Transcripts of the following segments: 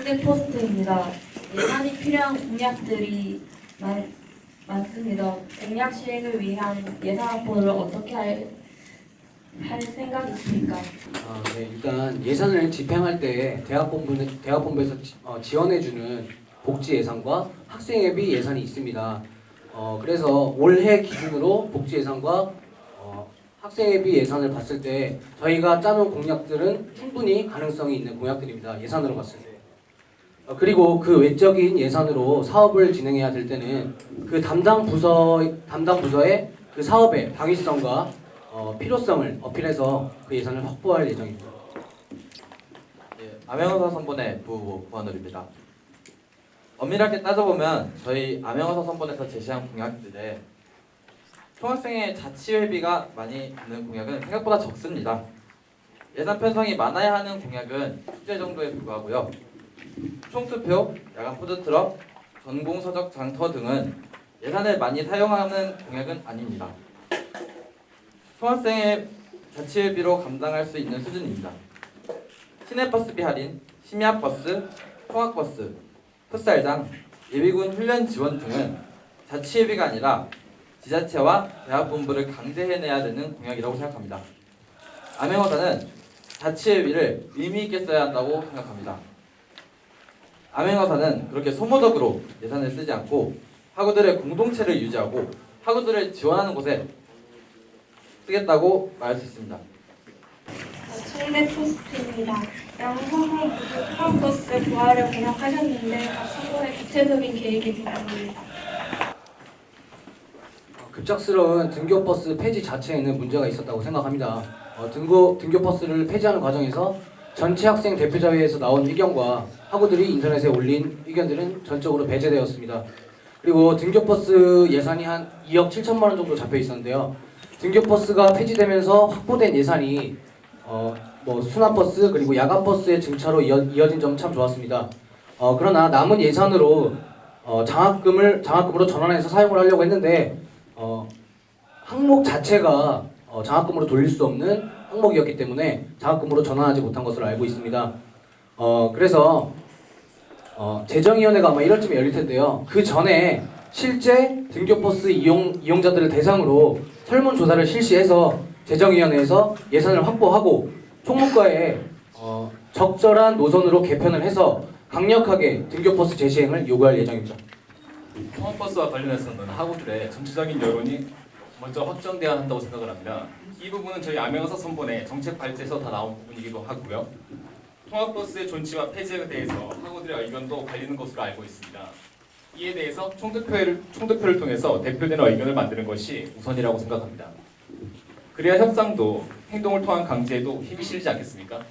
청대 포스트입니다. 예산이 필요한 공약들이 많습니다. 공약 시행을 위한 예산 확보를 어떻게 할 생각이십니까? 네, 일단 예산을 집행할 때 대학본부에서 지원해주는 복지 예산과 학생회비 예산이 있습니다. 그래서 올해 기준으로 복지 예산과 학생회비 예산을 봤을 때 저희가 짜놓은 공약들은 충분히 가능성이 있는 공약들입니다. 예산으로 봤을 때. 그리고 그 외적인 예산으로 사업을 진행해야 될 때는 그 담당 부서의 그 사업의 당위성과 필요성을 어필해서 그 예산을 확보할 예정입니다. 예, 암행어사 선본의 부원울입니다. 엄밀하게 따져보면 저희 암행어사 선본에서 제시한 공약들에 총학생의 자치회비가 많이 드는 공약은 생각보다 적습니다. 예산 편성이 많아야 하는 공약은 숙제 정도에 불과하고요. 총투표, 야간 푸드트럭, 전공서적 장터 등은 예산을 많이 사용하는 공약은 아닙니다. 총학생의 자치회비로 감당할 수 있는 수준입니다. 시내버스비 할인, 심야버스, 통학버스, 풋살장, 예비군 훈련 지원 등은 자치회비가 아니라 지자체와 대학본부를 강제해내야 되는 공약이라고 생각합니다. 암행어사는 자치회비를 의미 있게 써야 한다고 생각합니다. 암행어사는 그렇게 소모적으로 예산을 쓰지 않고 학우들의 공동체를 유지하고 학우들을 지원하는 곳에 쓰겠다고 말할 수 있습니다. 청대 포스트입니다. 양성호 통학버스 부활을 공약하셨는데 앞선거의 구체적인 계획이 궁금합니다. 급작스러운 등교버스 폐지 자체에는 문제가 있었다고 생각합니다. 등교버스를 폐지하는 과정에서 전체 학생 대표자회에서 나온 의견과 학우들이 인터넷에 올린 의견들은 전적으로 배제되었습니다. 그리고 등교버스 예산이 한 2억 7천만 원 정도 잡혀 있었는데요. 등교버스가 폐지되면서 확보된 예산이 순환버스 그리고 야간버스의 증차로 이어진 점 참 좋았습니다. 그러나 남은 예산으로 장학금으로 전환해서 사용을 하려고 했는데 항목 자체가 장학금으로 돌릴 수 없는 항목이었기 때문에 장학금으로 전환하지 못한 것으로 알고 있습니다. 그래서 재정위원회가 아마 1월쯤에 열릴 텐데요. 그 전에 실제 등교버스 이용자들을 대상으로 설문조사를 실시해서 재정위원회에서 예산을 확보하고 총무과에 적절한 노선으로 개편을 해서 강력하게 등교버스 재시행을 요구할 예정입니다. 통학버스와 관련해서는 학우들의 전체적인 여론이 먼저 확정돼야 한다고 생각을 합니다. 이 부분은 저희 암행어사 선본의 정책 발제에서 다 나온 부분이기도 하고요. 통학버스의 존치와 폐지에 대해서 학우들의 의견도 갈리는 것으로 알고 있습니다. 이에 대해서 총투표를 통해서 대표되는 의견을 만드는 것이 우선이라고 생각합니다. 그래야 협상도 행동을 통한 강제에도 힘이 실리지 않겠습니까?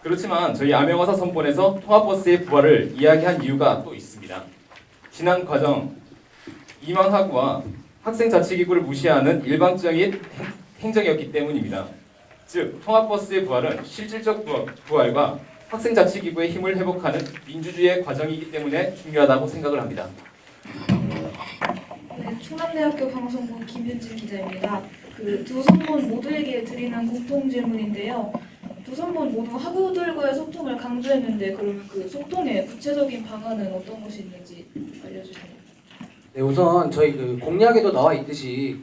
그렇지만 저희 암행어사 선본에서 통학버스의 부활을 이야기한 이유가 또 있습니다. 지난 과정 임원학우와 학생자치기구를 무시하는 일방적인 행정이었기 때문입니다. 즉 통합버스의 부활은 실질적 부활과 학생자치기구의 힘을 회복하는 민주주의의 과정이기 때문에 중요하다고 생각을 합니다. 네, 충남대학교 방송국 김윤진 기자입니다. 그 두 선본 모두에게 드리는 공통 질문인데요. 두 선본 모두 학우들과의 소통을 강조했는데 그러면 그 소통의 구체적인 방안은 어떤 것이 있는지 알려주세요. 네, 우선 저희 그 공약에도 나와 있듯이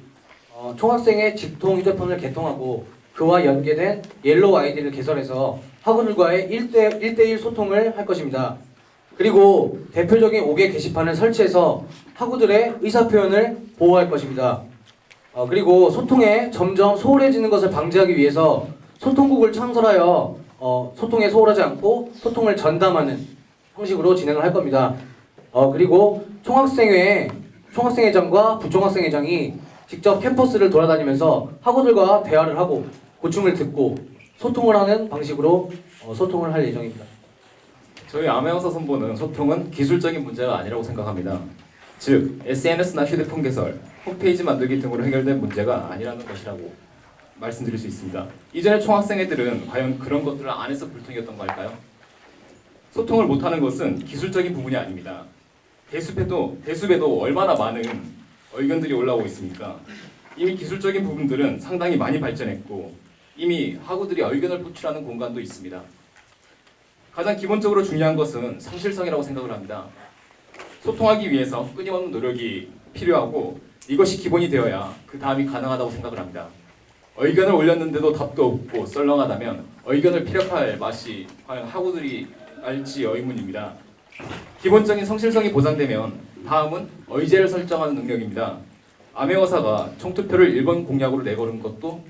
총학생의 직통 휴대폰을 개통하고 그와 연계된 옐로우 아이디를 개설해서 학우들과의 1대1 소통을 할 것입니다. 그리고 대표적인 5개 게시판을 설치해서 학우들의 의사표현을 보호할 것입니다. 그리고 소통에 점점 소홀해지는 것을 방지하기 위해서 소통국을 창설하여 소통에 소홀하지 않고 소통을 전담하는 형식으로 진행을 할 겁니다. 그리고 총학생회장과 부총학생회장이 직접 캠퍼스를 돌아다니면서 학우들과 대화를 하고 고충을 듣고 소통을 하는 방식으로 소통을 할 예정입니다. 저희 암행어사 선본은 소통은 기술적인 문제가 아니라고 생각합니다. 즉 SNS나 휴대폰 개설, 홈페이지 만들기 등으로 해결된 문제가 아니라는 것이라고 말씀드릴 수 있습니다. 이전에 총학생회들은 과연 그런 것들을 안 해서 불통이었던 걸까요? 소통을 못하는 것은 기술적인 부분이 아닙니다. 대수배도 얼마나 많은 의견들이 올라오고 있습니까? 이미 기술적인 부분들은 상당히 많이 발전했고 이미 학우들이 의견을 표출하는 공간도 있습니다. 가장 기본적으로 중요한 것은 성실성이라고 생각을 합니다. 소통하기 위해서 끊임없는 노력이 필요하고 이것이 기본이 되어야 그 다음이 가능하다고 생각을 합니다. 의견을 올렸는데도 답도 없고 썰렁하다면 의견을 피력할 맛이 과연 학우들이 알지 의문입니다. 기본적인 성실성이 보장되면 다음은 의제를 설정하는 능력입니다. 암행어사가 총투표를 1번 공약으로 내걸은 것도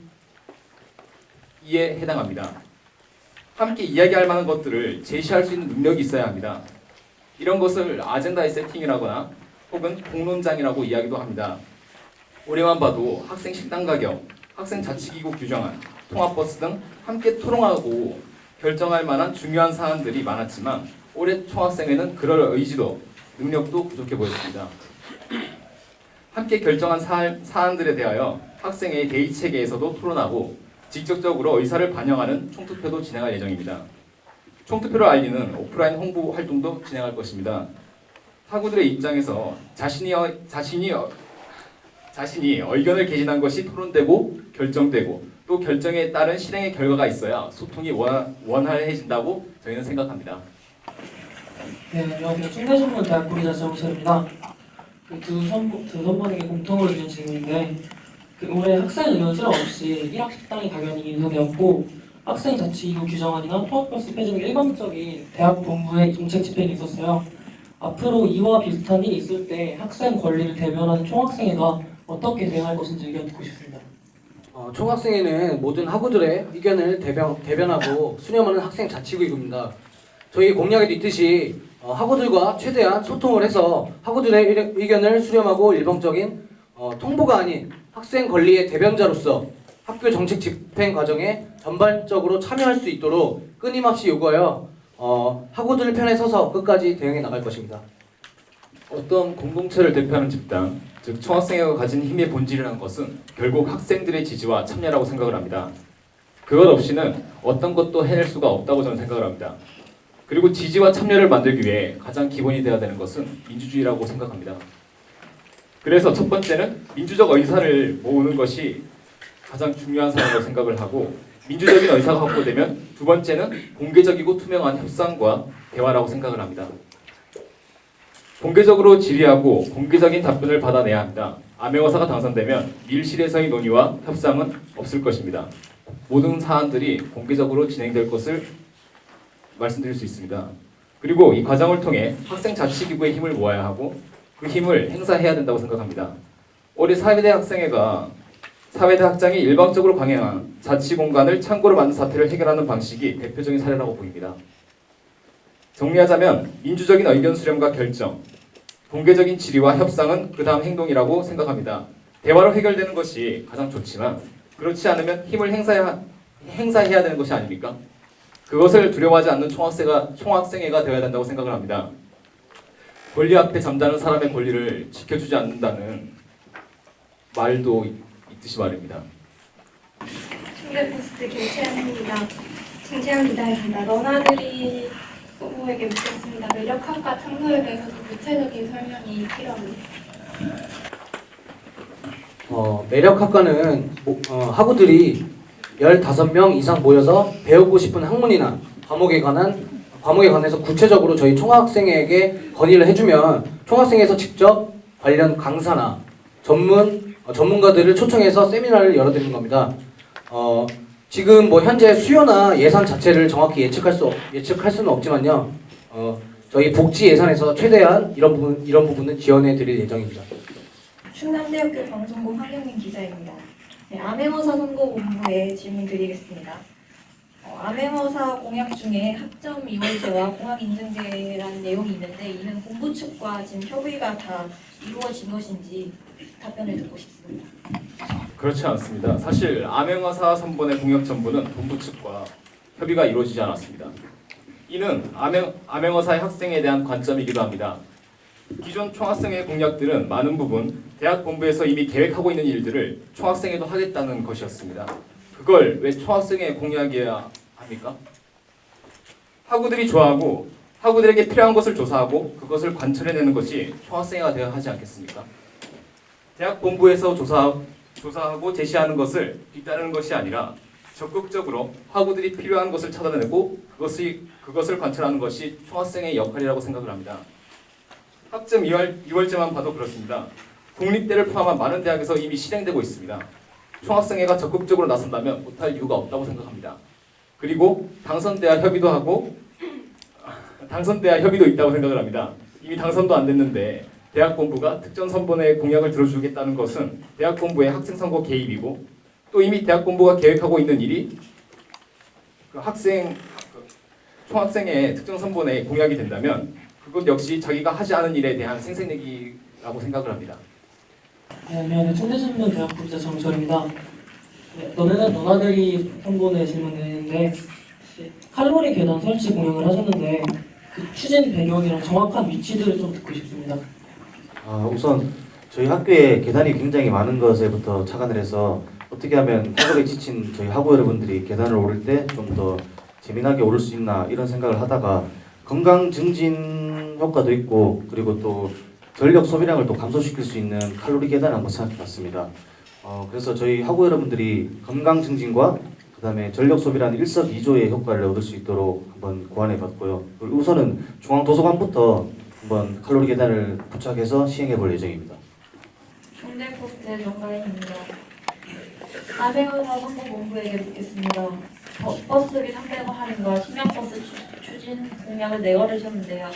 이에 해당합니다. 함께 이야기할 만한 것들을 제시할 수 있는 능력이 있어야 합니다. 이런 것을 아젠다의 세팅이라거나 혹은 공론장이라고 이야기도 합니다. 올해만 봐도 학생 식당 가격, 학생 자치기구 규정안, 통합버스 등 함께 토론하고 결정할 만한 중요한 사안들이 많았지만 올해 총학생회는 그럴 의지도 능력도 부족해 보였습니다. 함께 결정한 사안들에 대하여 학생회의 대의체계에서도 토론하고 직접적으로 의사를 반영하는 총투표도 진행할 예정입니다. 총투표를 알리는 오프라인 홍보 활동도 진행할 것입니다. 학우들의 입장에서 자신이 의견을 개진한 것이 토론되고 결정되고 또 결정에 따른 실행의 결과가 있어야 소통이 원활해진다고 저희는 생각합니다. 네, 안녕하세요. 충대전문대학 구리자정설입니다. 두 선번에게 공통으로 드린 질문인데 올해 학생 의견 수렴 없이 1학 식당이 당연히 인쇄되었고 학생 자치기구 규정안이나 통학버스 폐지 등 일반적인 대학 본부의 정책 집행이 있었어요. 앞으로 이와 비슷한 일이 있을 때 학생 권리를 대변하는 총학생회가 어떻게 대응할 것인지 의견 듣고 싶습니다. 총학생회는 모든 학우들의 의견을 대변하고 수렴하는 학생 자치구입니다. 저희 공약에도 있듯이 학우들과 최대한 소통을 해서 학우들의 의견을 수렴하고 일방적인 통보가 아닌 학생 권리의 대변자로서 학교 정책 집행 과정에 전반적으로 참여할 수 있도록 끊임없이 요구하여 학우들 편에 서서 끝까지 대응해 나갈 것입니다. 어떤 공동체를 대표하는 집단, 즉 총학생회가 가진 힘의 본질이라는 것은 결국 학생들의 지지와 참여라고 생각을 합니다. 그것 없이는 어떤 것도 해낼 수가 없다고 저는 생각을 합니다. 그리고 지지와 참여를 만들기 위해 가장 기본이 되어야 되는 것은 민주주의라고 생각합니다. 그래서 첫 번째는 민주적 의사를 모으는 것이 가장 중요한 사항이라고 생각을 하고 민주적인 의사가 확보되면 두 번째는 공개적이고 투명한 협상과 대화라고 생각을 합니다. 공개적으로 질의하고 공개적인 답변을 받아내야 합니다. 암행어사가 당선되면 밀실에서의 논의와 협상은 없을 것입니다. 모든 사안들이 공개적으로 진행될 것을 말씀드릴 수 있습니다. 그리고 이 과정을 통해 학생 자치기구의 힘을 모아야 하고 그 힘을 행사해야 된다고 생각합니다. 올해 사회대 학장이 일방적으로 강행한 자치공간을 창고로 만든 사태를 해결하는 방식이 대표적인 사례라고 보입니다. 정리하자면 민주적인 의견 수렴과 결정, 공개적인 질의와 협상은 그 다음 행동이라고 생각합니다. 대화로 해결되는 것이 가장 좋지만 그렇지 않으면 힘을 행사해야 되는 것이 아닙니까? 그것을 두려워하지 않는 총학생회가 되어야 된다고 생각을 합니다. 권리 앞에 잠자는 사람의 권리를 지켜주지 않는다는 말도 있듯이 말입니다. 충대포스트 김채연입니다. 김채연 기자입니다. 너나들이 후보에게 묻겠습니다. 매력학과 창조에 대해서도 구체적인 설명이 필요합니다. 매력학과는 학우들이 15명 이상 모여서 배우고 싶은 학문이나 과목에 관해서 구체적으로 저희 총학생에게 건의를 해주면 총학생에서 직접 관련 강사나 전문가들을 초청해서 세미나를 열어드리는 겁니다. 지금 현재 수요나 예산 자체를 정확히 예측할 수는 없지만요. 저희 복지 예산에서 최대한 이런 부분은 지원해 드릴 예정입니다. 충남대학교 방송국 황영민 기자입니다. 네, 암행어사 선거본부에 질문 드리겠습니다. 암행어사 공약 중에 학점 이월제와 공학 인증제라는 내용이 있는데 이는 본부 측과 지금 협의가 다 이루어진 것인지 답변을 듣고 싶습니다. 그렇지 않습니다. 사실 암행어사 선본의 공약 전부는 본부 측과 협의가 이루어지지 않았습니다. 이는 암행어사의 학생에 대한 관점이기도 합니다. 기존 총학생회 공약들은 많은 부분 대학 본부에서 이미 계획하고 있는 일들을 총학생회도 하겠다는 것이었습니다. 그걸 왜 총학생회 공약이어야 합니까? 학우들이 좋아하고 학우들에게 필요한 것을 조사하고 그것을 관철해내는 것이 총학생회가 되어야 하지 않겠습니까? 대학 본부에서 조사하고 제시하는 것을 뒤따르는 것이 아니라 적극적으로 학우들이 필요한 것을 찾아내고 그것을 관철하는 것이 총학생의 역할이라고 생각을 합니다. 학점 2월제만 봐도 그렇습니다. 국립대를 포함한 많은 대학에서 이미 실행되고 있습니다. 총학생회가 적극적으로 나선다면 못할 이유가 없다고 생각합니다. 그리고 당선돼야 협의도 있다고 생각을 합니다. 이미 당선도 안 됐는데 대학 본부가 특정 선본의 공약을 들어주겠다는 것은 대학 본부의 학생 선거 개입이고, 또 이미 대학 본부가 계획하고 있는 일이 총학생의 특정 선본의 공약이 된다면 그것 역시 자기가 하지 않은 일에 대한 생색내기라고 생각을 합니다. 네, 안녕하세요. 청대신문 대학부 기자 정철입니다. 네, 너나들이 선본에 질문했는데 칼로리 계단 설치 공약을 하셨는데 그 추진 배경이랑 정확한 위치들을 좀 듣고 싶습니다. 우선 저희 학교에 계단이 굉장히 많은 것에부터 착안을 해서 어떻게 하면 학업에 지친 저희 학우 여러분들이 계단을 오를 때 좀 더 재미나게 오를 수 있나 이런 생각을 하다가 건강 증진 효과도 있고, 그리고 또 전력 소비량을 또 감소시킬 수 있는 칼로리 계단을 한번 생각해봤습니다. 그래서 저희 학우 여러분들이 건강 증진과 그다음에 전력 소비량 일석이조의 효과를 얻을 수 있도록 한번 고안해봤고요. 우선은 중앙도서관부터 한번 칼로리 계단을 부착해서 시행해볼 예정입니다. 중대포스트의 정가입니다. 아베오사 선거본부에게 묻겠습니다. 버스비 상대가 할인과 심야버스 추진 공약을 내걸으셨는데요.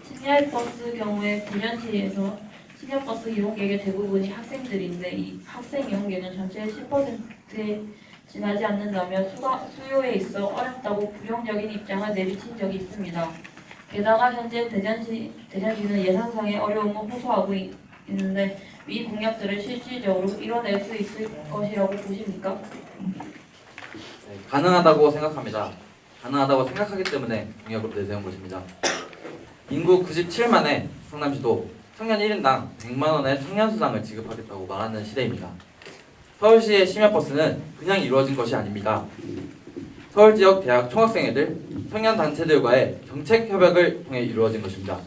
심야버스 경우에 부년시에서 심야버스 이용객의 대부분이 학생들인데 이 학생 이용객은 전체의 10%에 지나지 않는다면 수요에 있어 어렵다고 부정적인 입장을 내비친 적이 있습니다. 게다가 현재 대전시는 예산상의 어려움을 호소하고 있는데 위 공약들을 실질적으로 이뤄낼 수 있을 것이라고 보십니까? 가능하다고 생각합니다. 가능하다고 생각하기 때문에 공약으로 내세운 것입니다. 인구 97만의 성남시도 청년 1인당 100만 원의 청년수당을 지급하겠다고 말하는 시대입니다. 서울시의 심야버스는 그냥 이루어진 것이 아닙니다. 서울 지역 대학 총학생회들, 청년 단체들과의 정책 협약을 통해 이루어진 것입니다.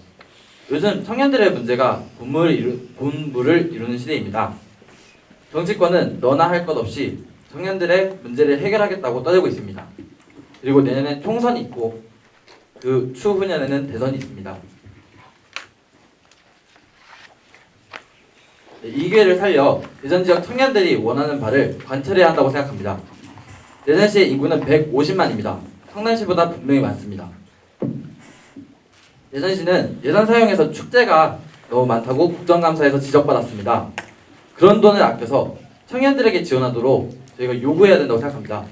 요즘 청년들의 문제가 본물을 이루는 시대입니다. 정치권은 너나 할 것 없이 청년들의 문제를 해결하겠다고 떠들고 있습니다. 그리고 내년엔 총선이 있고 그 추후년에는 대선이 있습니다. 이 기회를 살려 대전 지역 청년들이 원하는 바를 관철해야 한다고 생각합니다. 대전시의 인구는 150만입니다. 성남시보다 분명히 많습니다. 대전시는 예산 사용에서 축제가 너무 많다고 국정감사에서 지적받았습니다. 그런 돈을 아껴서 청년들에게 지원하도록 저희가 요구해야 된다고 생각합니다.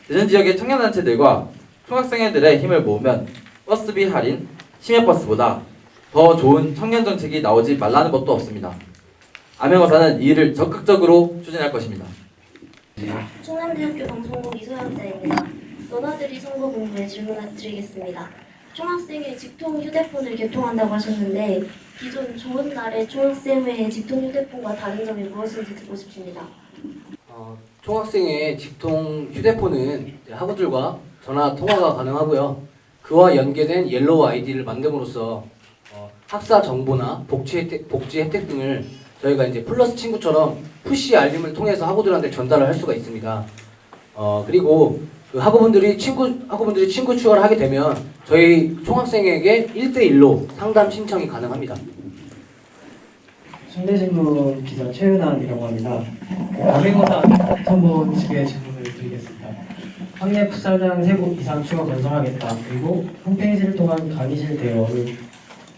대전 지역의 청년단체들과 총학생회들의 힘을 모으면 버스비 할인, 심야버스보다 더 좋은 청년 정책이 나오지 말라는 것도 없습니다. 암행어사는 이 일을 적극적으로 추진할 것입니다. 충남대학교 방송국 이소연자입니다. 너나들이 선거본부에 질문을 드리겠습니다. 총학생회 직통 휴대폰을 개통한다고 하셨는데 기존 좋은 날의 총학생회의 직통 휴대폰과 다른 점이 무엇인지 듣고 싶습니다. 총학생회 직통 휴대폰은 학우들과 전화 통화가 가능하고요. 그와 연계된 옐로우 아이디를 만듦으로써 학사 정보나 복지 혜택 등을 저희가 이제 플러스 친구처럼 푸시 알림을 통해서 학우들한테 전달을 할 수가 있습니다. 그리고 그 학우분들이 친구 추가를 하게 되면 저희 총학생에게 1대1로 상담 신청이 가능합니다. 청대신문 기자 최은환이라고 합니다. 암행어사 선본 측에 질문을 드리겠습니다. 학내 풋살장 3곳 이상 추가 건설하겠다. 그리고 홈페이지를 통한 강의실 대여를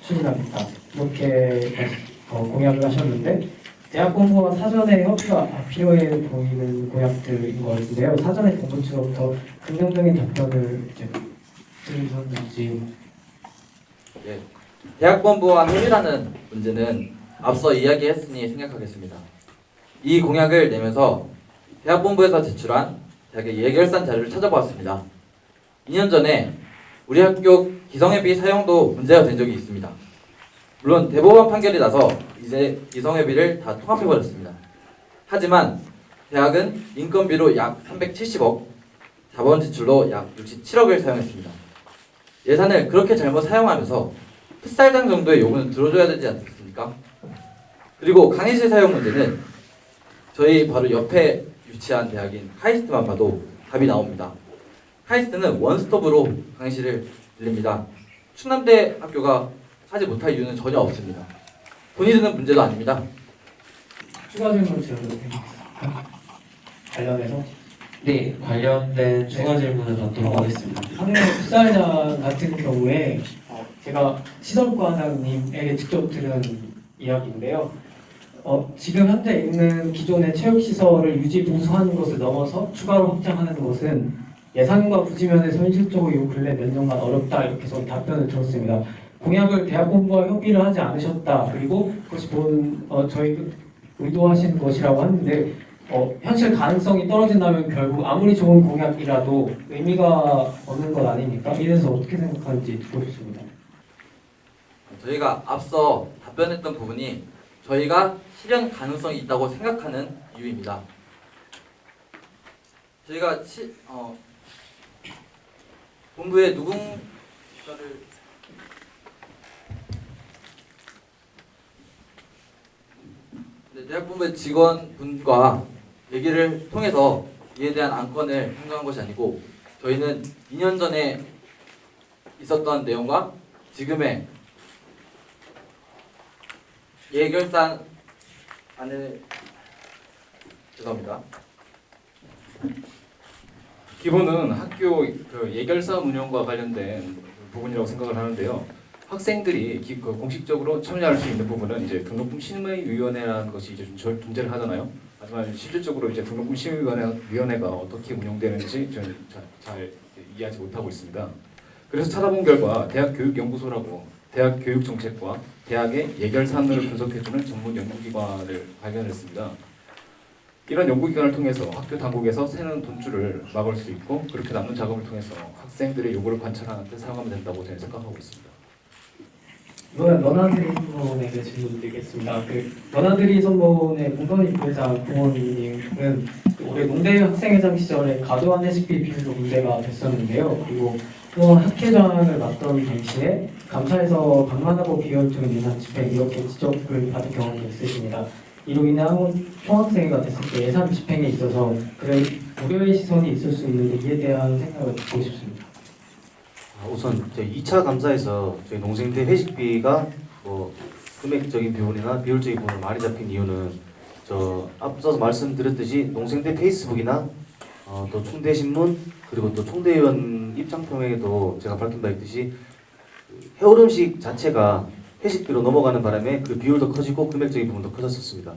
추진하겠다. 이렇게 공약을 하셨는데 대학 본부와 사전에 협의가 필요해 보이는 공약들인 것 같은데요. 사전에 본부 측으로부터 긍정적인 답변을 들으셨는지. 네. 대학 본부와 협의라는 문제는 앞서 이야기했으니 생략하겠습니다. 이 공약을 내면서 대학 본부에서 제출한 대학의 예결산 자료를 찾아보았습니다. 2년 전에 우리 학교 기성회비 사용도 문제가 된 적이 있습니다. 물론 대법원 판결이 나서 이제 기성회비를 다 통합해버렸습니다. 하지만 대학은 인건비로 약 370억, 자본 지출로 약 67억을 사용했습니다. 예산을 그렇게 잘못 사용하면서 풋살장 정도의 요구는 들어줘야 되지 않겠습니까? 그리고 강의실 사용 문제는 저희 바로 옆에 유치한 대학인 카이스트만 봐도 답이 나옵니다. 카이스트는 원스톱으로 강의실을 빌립니다. 충남대 학교가 하지 못할 이유는 전혀 없습니다. 돈이 드는 문제도 아닙니다. 추가 질문 드려도 되겠습니까? 관련해서 네, 관련된 추가 질문을 받도록 하겠습니다. 학내 풋살장 같은 경우에 제가 시설과장님에게 직접 들은 이야기인데요. 지금 현재 있는 기존의 체육시설을 유지 보수하는 것을 넘어서 추가로 확장하는 것은 예산과 부지면에서 현실적으로 이 근래 몇 년간 어렵다 이렇게 저는 답변을 들었습니다. 공약을 대학본부와 협의를 하지 않으셨다. 그리고 그것이 저희 의도하신 것이라고 하는데 현실 가능성이 떨어진다면 결국 아무리 좋은 공약이라도 의미가 없는 것 아닙니까? 이래서 어떻게 생각하는지 듣고 싶습니다. 저희가 앞서 답변했던 부분이 저희가 실현 가능성이 있다고 생각하는 이유입니다. 저희가 본부에 누군가를 대학본부의 직원분과 얘기를 통해서 이에 대한 안건을 행정한 것이 아니고 저희는 2년 전에 있었던 내용과 지금의 예결산 안을 죄송합니다. 기본은 학교 그 예결산 운영과 관련된 부분이라고 생각을 하는데요. 학생들이 공식적으로 참여할 수 있는 부분은 이제 등록금 심의위원회라는 것이 이제 존재를 하잖아요. 하지만 실질적으로 이제 등록금 심의위원회가 어떻게 운영되는지 저는 잘 이해하지 못하고 있습니다. 그래서 찾아본 결과 대학교육연구소라고 대학 교육정책과 대학의 예결산을 분석해주는 전문 연구기관을 발견했습니다. 이런 연구기관을 통해서 학교 당국에서 새는 돈줄을 막을 수 있고 그렇게 남는 자금을 통해서 학생들의 요구를 관찰하는 데 사용하면 된다고 저는 생각하고 있습니다. 이번엔 너나들이 선본에게 질문 드리겠습니다. 너나들이 선본의 공건위 부회장 부모님은 올해 농대 학생회장 시절에 과도한 레시피 비율도 문제가 됐었는데요. 그리고 또 학회장을 맡던 당시에 감사에서 방만하고 비효율적인 예산 집행 이렇게 지적을 받은 경험이 있으십니다. 이로 인해 총학생회가 됐을 때 예산 집행에 있어서 그런 고려의 시선이 있을 수 있는데 이에 대한 생각을 듣고 싶습니다. 우선 저희 2차 감사에서 저희 농생대 회식비가 금액적인 부분이나 비율적인 부분을 많이 잡힌 이유는 저 앞서서 말씀드렸듯이 농생대 페이스북이나 또 총대신문 그리고 또 총대위원 입장표명에도 제가 밝힌 바 있듯이 해올 음식 자체가 회식비로 넘어가는 바람에 그 비율도 커지고 금액적인 부분도 커졌었습니다.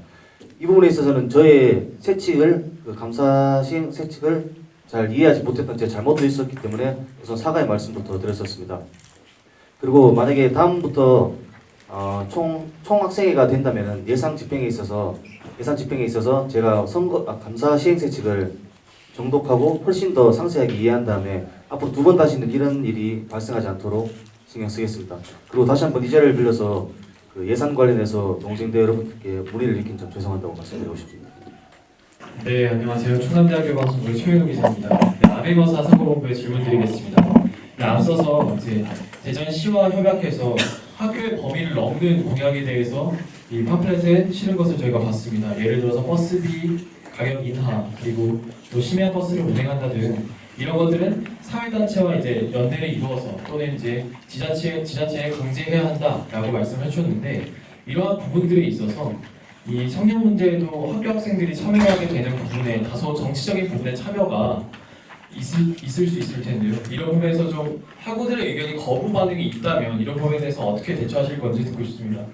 이 부분에 있어서는 저의 세칙을 감사 시행 세칙을 잘 이해하지 못했던 제 잘못도 있었기 때문에 우선 사과의 말씀부터 드렸었습니다. 그리고 만약에 다음부터 총학생회가 된다면 예산 집행에 있어서 제가 감사 시행세칙을 정독하고 훨씬 더 상세하게 이해한 다음에 앞으로 2번 다시는 이런 일이 발생하지 않도록 신경 쓰겠습니다. 그리고 다시 한번 이 자리를 빌려서 그 예산 관련해서 농생대 여러분들께 문의를 일으킨 점 죄송하다고 말씀드리고 싶습니다. 네, 안녕하세요. 충남대학교 방송국 최윤우 기자입니다. 네, 아베머사 선거본부에 질문 드리겠습니다. 네, 앞서서 이제 대전시와 협약해서 학교의 범위를 넘는 공약에 대해서 이 팜플렛에 실은 것을 저희가 봤습니다. 예를 들어서 버스비 가격 인하, 그리고 또 심야 버스를 운행한다 등 이런 것들은 사회단체와 이제 연대를 이루어서 또는 이제 지자체에 강제해야 한다라고 말씀을 해주셨는데 이러한 부분들에 있어서 이 청년 문제에도 학교 학생들이 참여하게 되는 부분에 다소 정치적인 부분에 참여가 있을 수 있을 텐데요. 이런 부분에서 좀 학우들의 의견이 거부 반응이 있다면 이런 부분에 대해서 어떻게 대처하실 건지 듣고 싶습니다.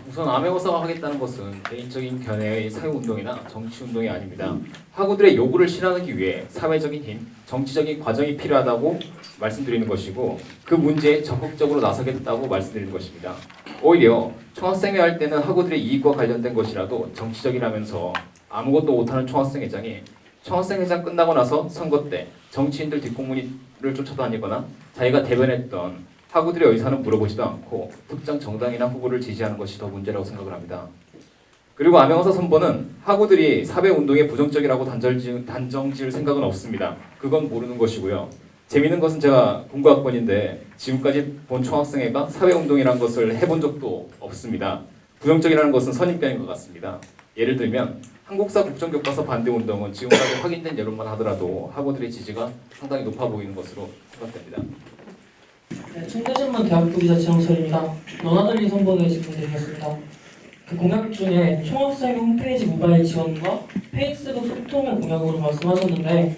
우선 암행어사가 하겠다는 것은 개인적인 견해의 사회운동이나 정치운동이 아닙니다. 학우들의 요구를 실현하기 위해 사회적인 힘, 정치적인 과정이 필요하다고 말씀드리는 것이고 그 문제에 적극적으로 나서겠다고 말씀드리는 것입니다. 오히려 총학생회 할 때는 학우들의 이익과 관련된 것이라도 정치적이라면서 아무것도 못하는 총학생회장이 총학생회장 끝나고 나서 선거 때 정치인들 뒷공문을 쫓아다니거나 자기가 대변했던 학우들의 의사는 물어보지도 않고 특정 정당이나 후보를 지지하는 것이 더 문제라고 생각을 합니다. 그리고 암행어사 선보는 학우들이 사회운동에 부정적이라고 단정지을 생각은 없습니다. 그건 모르는 것이고요. 재미있는 것은 제가 공과학번인데 지금까지 본 총학생회가 사회운동이라는 것을 해본 적도 없습니다. 부정적이라는 것은 선입견인 것 같습니다. 예를 들면 한국사 국정교과서 반대 운동은 지금까지 확인된 여론만 하더라도 학우들의 지지가 상당히 높아 보이는 것으로 생각됩니다. 네, 충대신문 대학부 기자 지영철입니다. 너나들이 선본에 질문드리겠습니다. 그 공약 중에 총학생 홈페이지 모바일 지원과 페이스북 소통을 공약으로 말씀하셨는데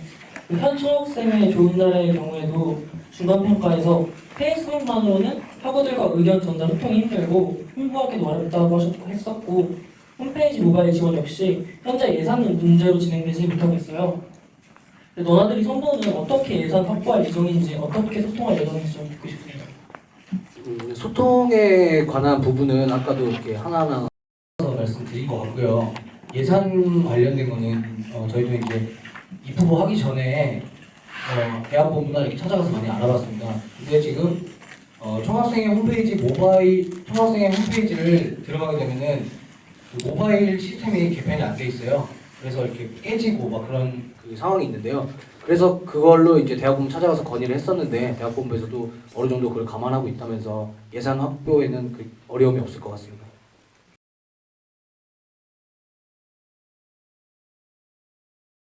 현 총학생회 좋은 날의 경우에도 중간평가에서 페이스북만으로는 학우들과 의견 전달 소통이 힘들고 홍보하기도 어렵다고 했었고 홈페이지 모바일 지원 역시 현재 예산 문제로 진행되지 못하고 있어요. 너나들이 선보는 어떻게 예산 확보할 예정인지 어떻게 소통할 예정인지 좀 듣고 싶습니다. 소통에 관한 부분은 아까도 이렇게 하나하나 말씀드린 것 같고요. 예산 관련된 거는 저희도 이제 입후보 하기 전에 대학본부나 이렇게 찾아가서 많이 알아봤습니다. 근데 지금 총학생회 홈페이지를 들어가게 되면은 그 모바일 시스템이 개편이 안 돼 있어요. 그래서 이렇게 깨지고 막 그런 그 상황이 있는데요. 그래서 그걸로 이제 대학본부 찾아가서 건의를 했었는데 대학본부에서도 어느 정도 그걸 감안하고 있다면서 예산 확보에는 그 어려움이 없을 것 같습니다.